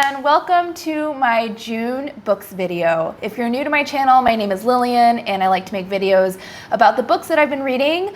and welcome to my June books video. If you're new to my channel, my name is Lillian and I like to make videos about the books that I've been reading.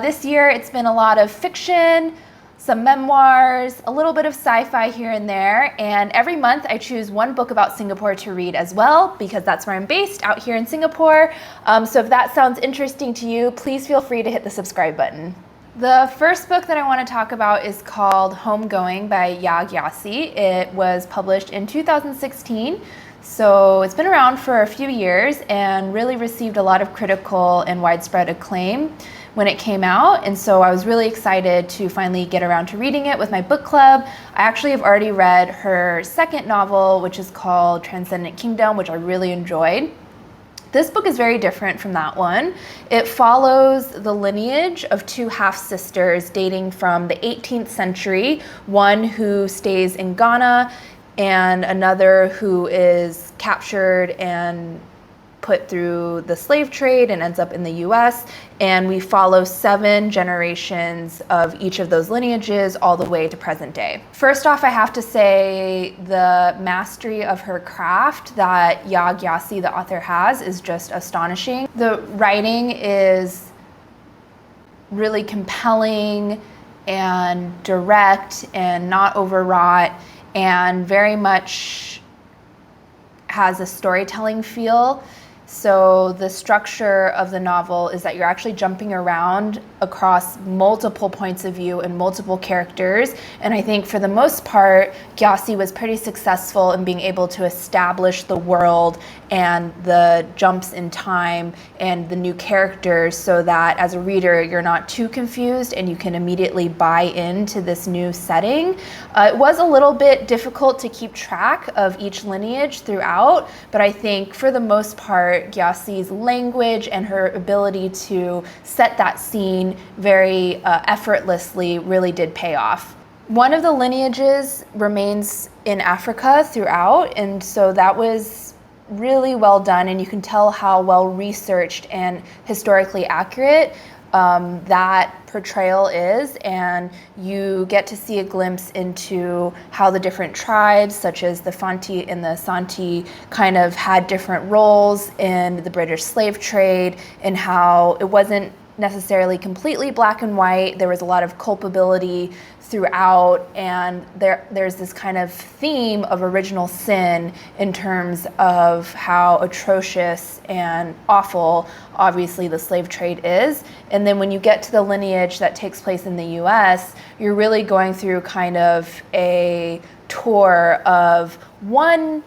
This year it's been a lot of fiction, some memoirs, a little bit of sci-fi here and there, and every month I choose one book about Singapore to read as well because that's where I'm based, out here in Singapore. So if that sounds interesting to you, please feel free to hit the subscribe button. The first book that I want to talk about is called Homegoing by Yaa Gyasi. It was published in 2016, so it's been around for a few years and really received a lot of critical and widespread acclaim when it came out, and so I was really excited to finally get around to reading it with my book club. I actually have already read her second novel, which is called Transcendent Kingdom, which I really enjoyed. This book is very different from that one. It follows the lineage of two half-sisters dating from the 18th century, one who stays in Ghana and another who is captured and put through the slave trade and ends up in the US. And we follow 7 generations of each of those lineages all the way to present day. First off, I have to say the mastery of her craft that Yaa Gyasi, the author, has is just astonishing. The writing is really compelling and direct and not overwrought and very much has a storytelling feel. So the structure of the novel is that you're actually jumping around across multiple points of view and multiple characters. And I think for the most part, Gyasi was pretty successful in being able to establish the world and the jumps in time and the new characters so that as a reader, you're not too confused and you can immediately buy into this new setting. It was a little bit difficult to keep track of each lineage throughout, but I think for the most part, Gyasi's language and her ability to set that scene very effortlessly really did pay off. One of the lineages remains in Africa throughout, and so that was really well done, and you can tell how well researched and historically accurate that portrayal is, and you get to see a glimpse into how the different tribes, such as the Fanti and the Santi, kind of had different roles in the British slave trade, and how it wasn't necessarily completely black and white. There was a lot of culpability throughout, and there's this kind of theme of original sin in terms of how atrocious and awful obviously the slave trade is. And then when you get to the lineage that takes place in the US, you're really going through kind of a tour of one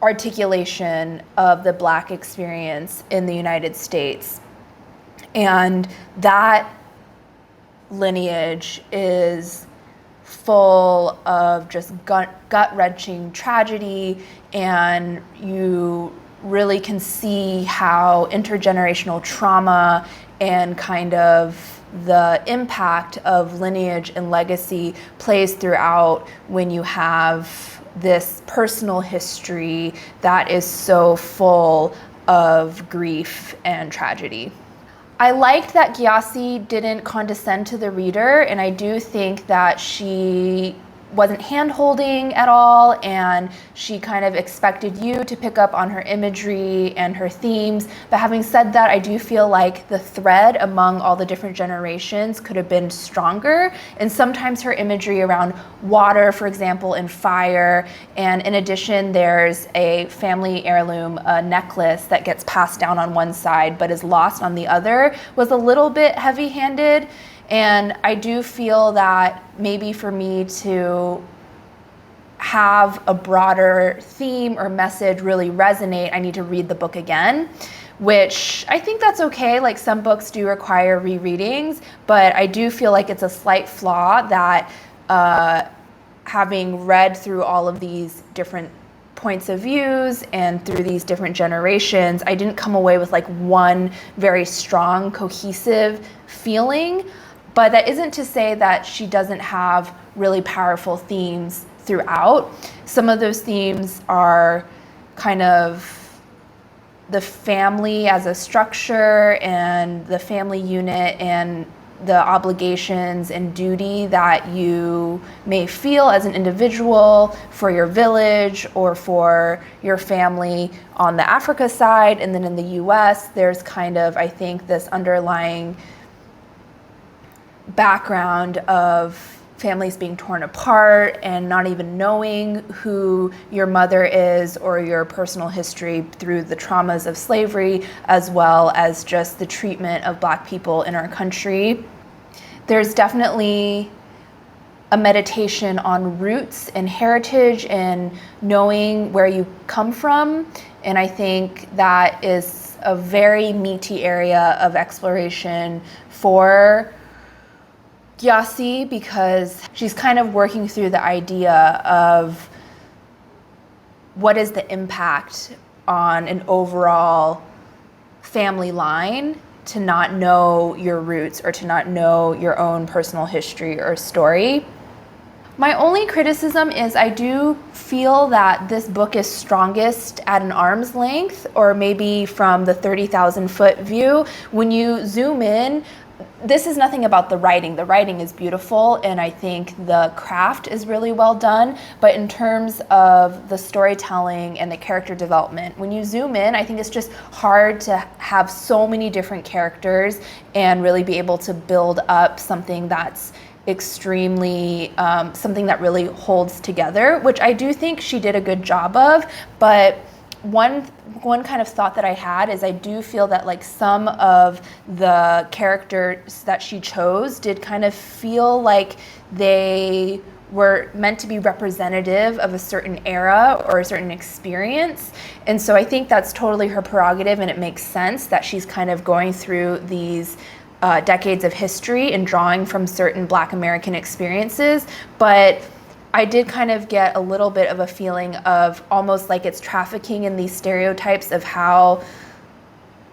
articulation of the Black experience in the United States. And that lineage is full of just gut-wrenching tragedy, and you really can see how intergenerational trauma and kind of the impact of lineage and legacy plays throughout when you have this personal history that is so full of grief and tragedy. I liked that Gyasi didn't condescend to the reader, and I do think that she wasn't hand-holding at all, and she kind of expected you to pick up on her imagery and her themes. But having said that, I do feel like the thread among all the different generations could have been stronger, and sometimes her imagery around water, for example, and fire, and in addition there's a family heirloom, a necklace that gets passed down on one side but is lost on the other, was a little bit heavy-handed. And I do feel that maybe for me to have a broader theme or message really resonate, I need to read the book again, which I think that's okay. Like, some books do require rereadings, but I do feel like it's a slight flaw that having read through all of these different points of views and through these different generations, I didn't come away with like one very strong, cohesive feeling. But that isn't to say that she doesn't have really powerful themes throughout. Some of those themes are kind of the family as a structure and the family unit and the obligations and duty that you may feel as an individual for your village or for your family on the Africa side. And then in the US, there's kind of, I think, this underlying background of families being torn apart and not even knowing who your mother is or your personal history through the traumas of slavery, as well as just the treatment of Black people in our country. There's definitely a meditation on roots and heritage and knowing where you come from. And I think that is a very meaty area of exploration for Gyasi, because she's kind of working through the idea of what is the impact on an overall family line to not know your roots or to not know your own personal history or story. My only criticism is I do feel that this book is strongest at an arm's length, or maybe from the 30,000 foot view. When you zoom in, this is nothing about the writing. The writing is beautiful, and I think the craft is really well done. But in terms of the storytelling and the character development, when you zoom in, I think it's just hard to have so many different characters and really be able to build up something that's extremely, something that really holds together, which I do think she did a good job of. But one kind of thought that I had is I do feel that like some of the characters that she chose did kind of feel like they were meant to be representative of a certain era or a certain experience. And so I think that's totally her prerogative, and it makes sense that she's kind of going through these decades of history and drawing from certain Black American experiences. But I did kind of get a little bit of a feeling of almost like it's trafficking in these stereotypes of how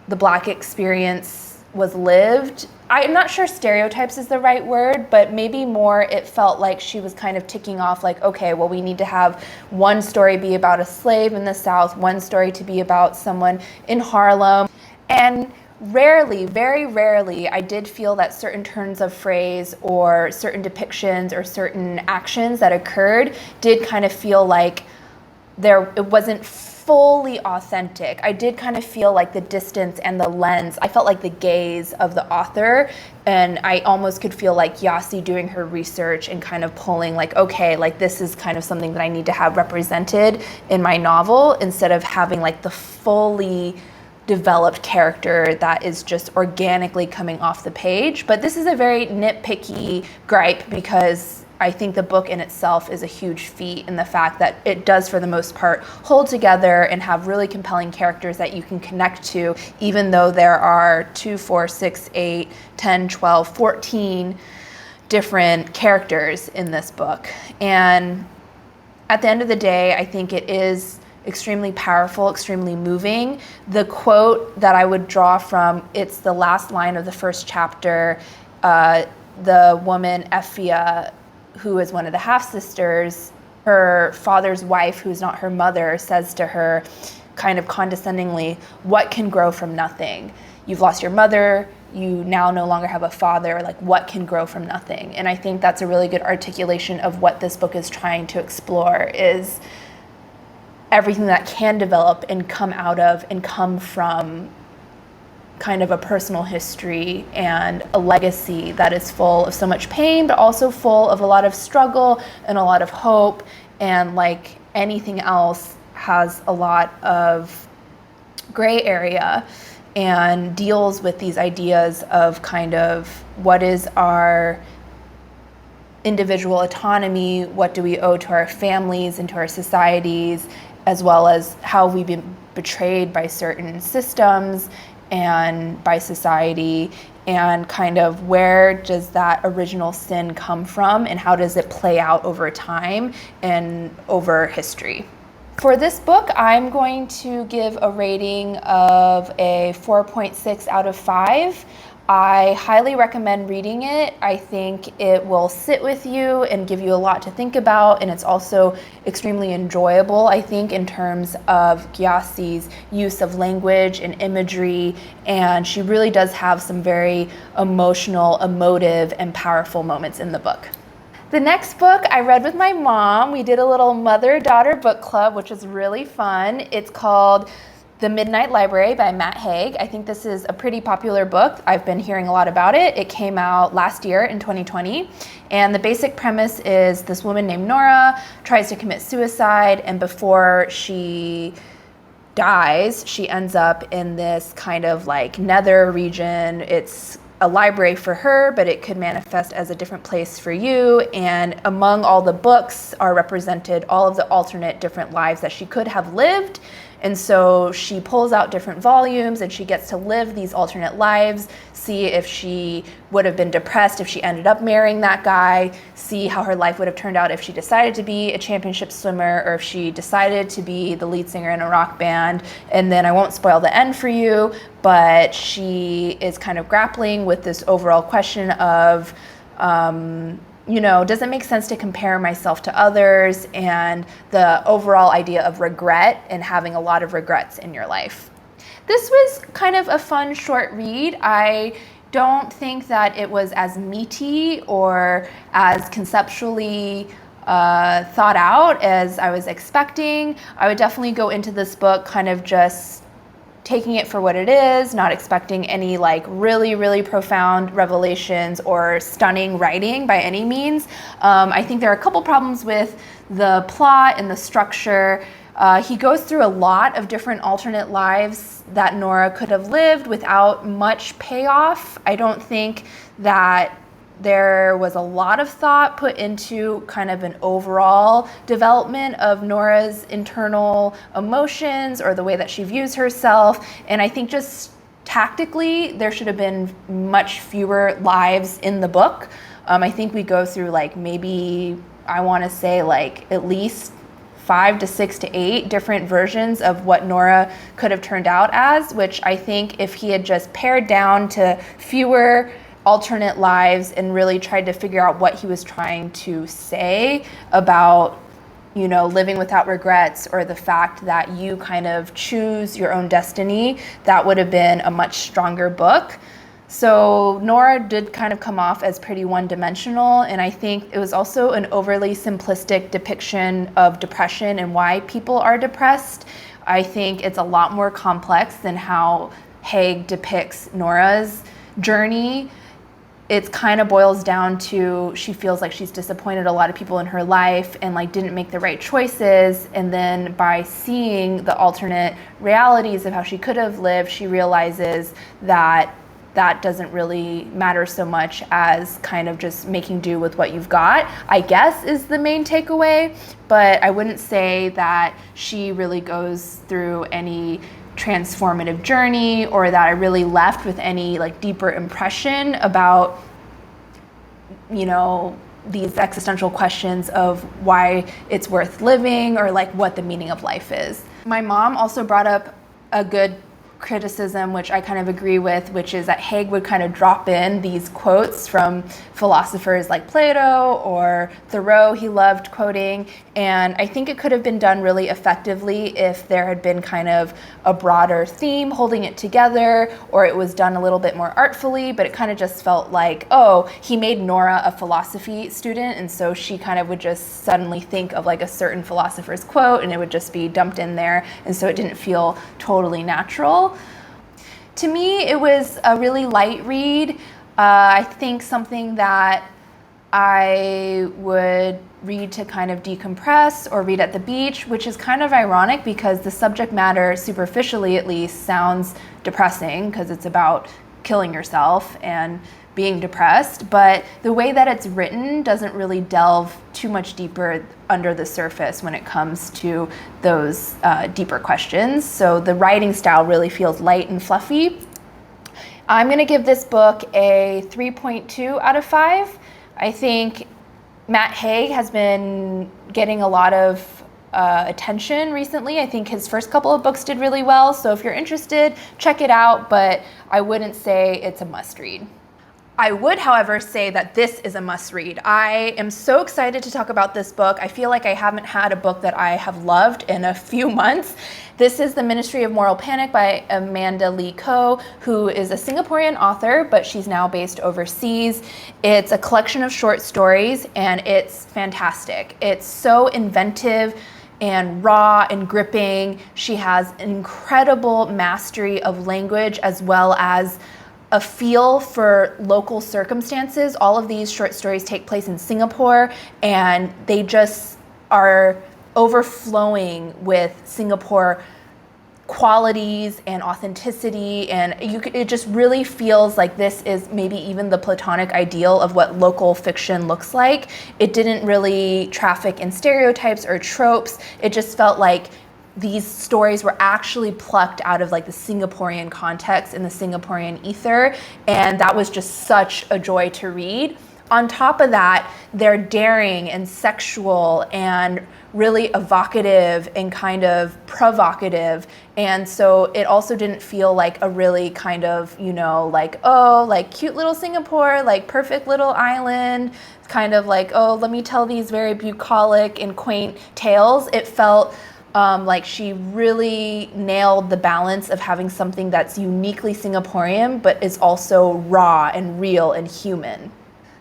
the Black experience was lived. I'm not sure stereotypes is the right word, but maybe more it felt like she was kind of ticking off like, okay, well, we need to have one story be about a slave in the South, one story to be about someone in Harlem. And rarely, very rarely, I did feel that certain turns of phrase or certain depictions or certain actions that occurred did kind of feel like it wasn't fully authentic. I did kind of feel like the distance and the lens, I felt like the gaze of the author, and I almost could feel like Gyasi doing her research and kind of pulling like, okay, like this is kind of something that I need to have represented in my novel, instead of having like the fully developed character that is just organically coming off the page. But this is a very nitpicky gripe, because I think the book in itself is a huge feat in the fact that it does, for the most part, hold together and have really compelling characters that you can connect to, even though there are 2, 4, 6, 8, 10, 12, 14 different characters in this book. And at the end of the day, I think it is extremely powerful, extremely moving. The quote that I would draw from, it's the last line of the first chapter. The woman, Effia, who is one of the half-sisters, her father's wife, who's not her mother, says to her kind of condescendingly, "What can grow from nothing? You've lost your mother, you now no longer have a father, like what can grow from nothing?" And I think that's a really good articulation of what this book is trying to explore, is everything that can develop and come out of and come from kind of a personal history and a legacy that is full of so much pain, but also full of a lot of struggle and a lot of hope, and like anything else has a lot of gray area and deals with these ideas of kind of what is our individual autonomy, what do we owe to our families and to our societies, as well as how we've been betrayed by certain systems and by society, and kind of where does that original sin come from and how does it play out over time and over history. For this book, I'm going to give a rating of a 4.6 out of 5. I highly recommend reading it. I think it will sit with you and give you a lot to think about, and it's also extremely enjoyable, I think, in terms of Gyasi's use of language and imagery, and she really does have some very emotional, emotive, and powerful moments in the book. The next book I read with my mom. We did a little mother-daughter book club, which was really fun. It's called The Midnight Library by Haig. I think this is a pretty popular book. I've been hearing a lot about it. It came out last year in 2020. And the basic premise is this woman named Nora tries to commit suicide, and before she dies, she ends up in this kind of like nether region. It's a library for her, but it could manifest as a different place for you. And among all the books are represented all of the alternate different lives that she could have lived. And so she pulls out different volumes and she gets to live these alternate lives, see if she would have been depressed if she ended up marrying that guy, see how her life would have turned out if she decided to be a championship swimmer or if she decided to be the lead singer in a rock band. And then I won't spoil the end for you, but she is kind of grappling with this overall question of, does it make sense to compare myself to others, and the overall idea of regret and having a lot of regrets in your life. This was kind of a fun short read. I don't think that it was as meaty or as conceptually thought out as I was expecting. I would definitely go into this book kind of just taking it for what it is, not expecting any like really, really profound revelations or stunning writing by any means. I think there are a couple problems with the plot and the structure. He goes through a lot of different alternate lives that Nora could have lived without much payoff. I don't think that there was a lot of thought put into kind of an overall development of Nora's internal emotions or the way that she views herself. And I think just tactically, there should have been much fewer lives in the book. I think we go through like maybe, I want to say like at least 5 to 6 to 8 different versions of what Nora could have turned out as, which I think if he had just pared down to fewer alternate lives and really tried to figure out what he was trying to say about, living without regrets or the fact that you kind of choose your own destiny, that would have been a much stronger book. So Nora did kind of come off as pretty one-dimensional, and I think it was also an overly simplistic depiction of depression and why people are depressed. I think it's a lot more complex than how Haig depicts Nora's journey. It kind of boils down to she feels like she's disappointed a lot of people in her life and like didn't make the right choices. And then by seeing the alternate realities of how she could have lived, she realizes that that doesn't really matter so much as kind of just making do with what you've got, I guess, is the main takeaway. But I wouldn't say that she really goes through any transformative journey or that I really left with any like deeper impression about these existential questions of why it's worth living or like what the meaning of life is. My mom also brought up a good criticism, which I kind of agree with, which is that Haig would kind of drop in these quotes from philosophers like Plato or Thoreau he loved quoting, and I think it could have been done really effectively if there had been kind of a broader theme holding it together, or it was done a little bit more artfully, but it kind of just felt like, oh, he made Nora a philosophy student, and so she kind of would just suddenly think of like a certain philosopher's quote, and it would just be dumped in there, and so it didn't feel totally natural. To me, it was a really light read. I think something that I would read to kind of decompress or read at the beach, which is kind of ironic because the subject matter, superficially at least, sounds depressing because it's about killing yourself and being depressed, but the way that it's written doesn't really delve too much deeper under the surface when it comes to those deeper questions. So the writing style really feels light and fluffy. I'm gonna give this book a 3.2 out of 5. I think Haig has been getting a lot of attention recently. I think his first couple of books did really well. So if you're interested, check it out, but I wouldn't say it's a must read. I would, however, say that this is a must read. I am so excited to talk about this book. I feel like I haven't had a book that I have loved in a few months. This is The Ministry of Moral Panic by Amanda Lee Koh, who is a Singaporean author, but she's now based overseas. It's a collection of short stories, and it's fantastic. It's so inventive and raw and gripping. She has an incredible mastery of language as well as a feel for local circumstances. All of these short stories take place in Singapore, and they just are overflowing with Singapore qualities and authenticity, and it just really feels like this is maybe even the platonic ideal of what local fiction looks like. It didn't really traffic in stereotypes or tropes. It just felt like these stories were actually plucked out of like the Singaporean context and the Singaporean ether, and that was just such a joy to read. On top of that, they're daring and sexual and really evocative and kind of provocative, and so it also didn't feel like a really kind of, you know, like, oh, like cute little Singapore, like perfect little island, kind of like, oh, let me tell these very bucolic and quaint tales. It felt like she really nailed the balance of having something that's uniquely Singaporean, but is also raw and real and human.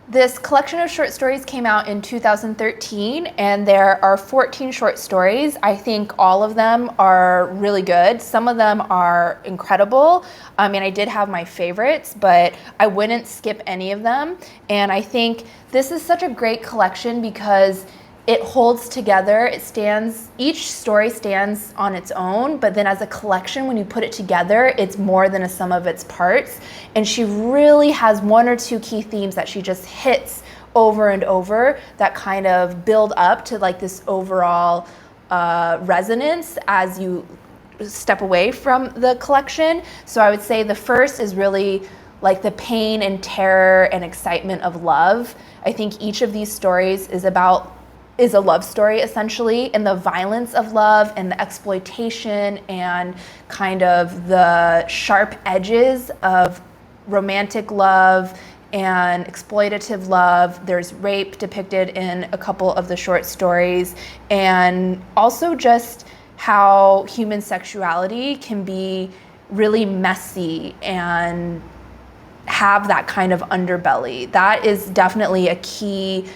This collection of short stories came out in 2013, and there are 14 short stories. I think all of them are really good. Some of them are incredible. I mean, I did have my favorites, but I wouldn't skip any of them. And I think this is such a great collection because it holds together. Each story stands on its own, but then as a collection, when you put it together, it's more than a sum of its parts. And she really has one or two key themes that she just hits over and over that kind of build up to like this overall resonance as you step away from the collection. So I would say the first is really like the pain and terror and excitement of love. I think each of these stories is a love story essentially, and the violence of love and the exploitation and kind of the sharp edges of romantic love and exploitative love. There's rape depicted in a couple of the short stories, and also just how human sexuality can be really messy and have that kind of underbelly. That is definitely a key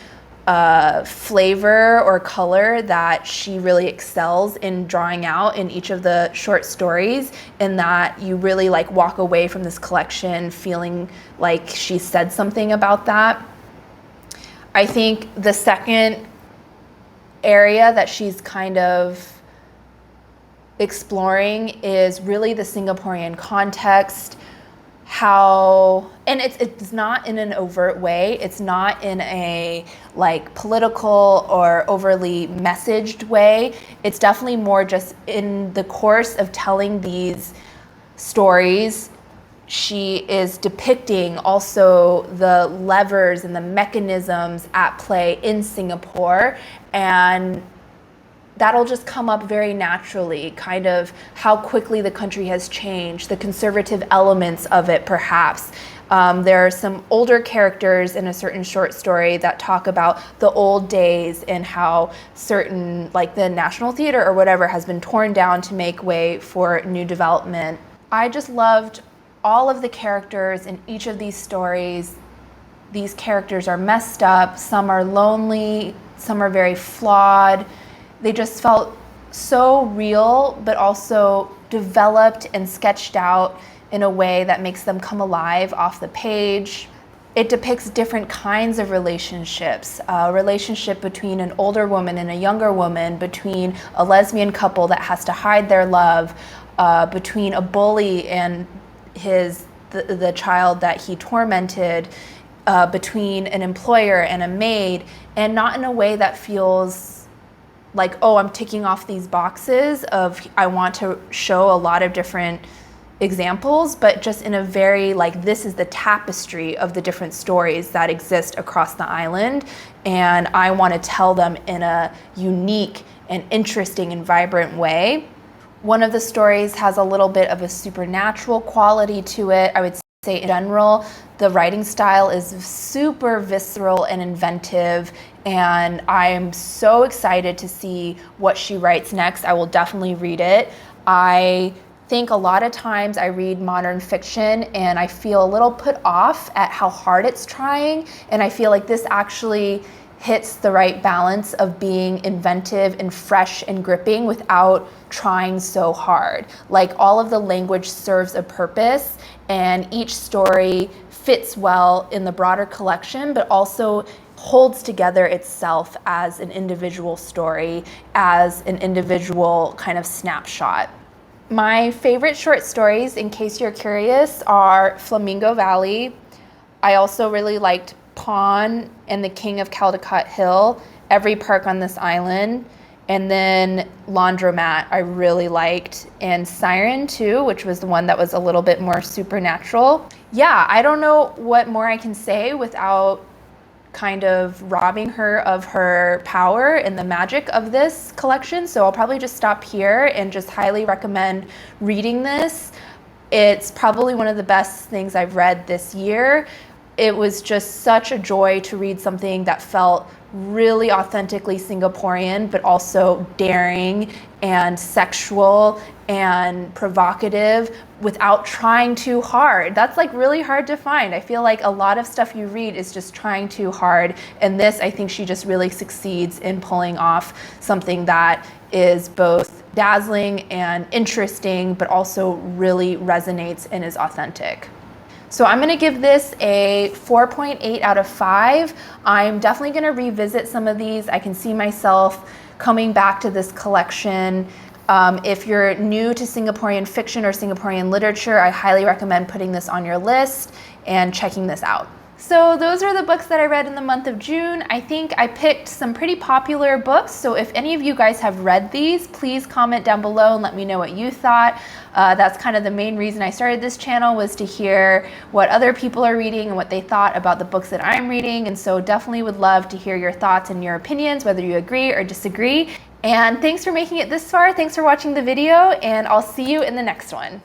flavor or color that she really excels in drawing out in each of the short stories, and that you really like walk away from this collection feeling like she said something about that. I think the second area that she's kind of exploring is really the Singaporean context. And it's not in an overt way. It's not in a like political or overly messaged way. It's definitely more just in the course of telling these stories, she is depicting also the levers and the mechanisms at play in Singapore, and that'll just come up very naturally, kind of how quickly the country has changed, the conservative elements of it perhaps. There are some older characters in a certain short story that talk about the old days and how certain, like the National Theater or whatever, has been torn down to make way for new development. I just loved all of the characters in each of these stories. These characters are messed up, some are lonely, some are very flawed. They just felt so real, but also developed and sketched out in a way that makes them come alive off the page. It depicts different kinds of relationships, a relationship between an older woman and a younger woman, between a lesbian couple that has to hide their love, between a bully and the child that he tormented, between an employer and a maid, and not in a way that feels like, oh, I'm ticking off these boxes of I want to show a lot of different examples, but just in a very like, this is the tapestry of the different stories that exist across the island, and I want to tell them in a unique and interesting and vibrant way. One of the stories has a little bit of a supernatural quality to it. I would say in general, the writing style is super visceral and inventive, and I'm so excited to see what she writes next. I will definitely read it. I think a lot of times I read modern fiction and I feel a little put off at how hard it's trying, and I feel like this actually hits the right balance of being inventive and fresh and gripping without trying so hard. Like, all of the language serves a purpose, and each story fits well in the broader collection, but also holds together itself as an individual story, as an individual kind of snapshot. My favorite short stories, in case you're curious, are Flamingo Valley. I also really liked Pawn and The King of Caldecott Hill, Every Park on This Island, and then Laundromat I really liked, and Siren too, which was the one that was a little bit more supernatural. Yeah, I don't know what more I can say without kind of robbing her of her power and the magic of this collection. So I'll probably just stop here and just highly recommend reading this. It's probably one of the best things I've read this year. It was just such a joy to read something that felt really authentically Singaporean, but also daring and sexual and provocative without trying too hard. That's like really hard to find. I feel like a lot of stuff you read is just trying too hard, and this, I think she just really succeeds in pulling off something that is both dazzling and interesting, but also really resonates and is authentic. So I'm going to give this a 4.8 out of 5. I'm definitely going to revisit some of these. I can see myself coming back to this collection. If you're new to Singaporean fiction or Singaporean literature, I highly recommend putting this on your list and checking this out. So those are the books that I read in the month of June. I think I picked some pretty popular books, so if any of you guys have read these, please comment down below and let me know what you thought. That's kind of the main reason I started this channel, was to hear what other people are reading and what they thought about the books that I'm reading, and so definitely would love to hear your thoughts and your opinions, whether you agree or disagree. And thanks for making it this far. Thanks for watching the video, and I'll see you in the next one.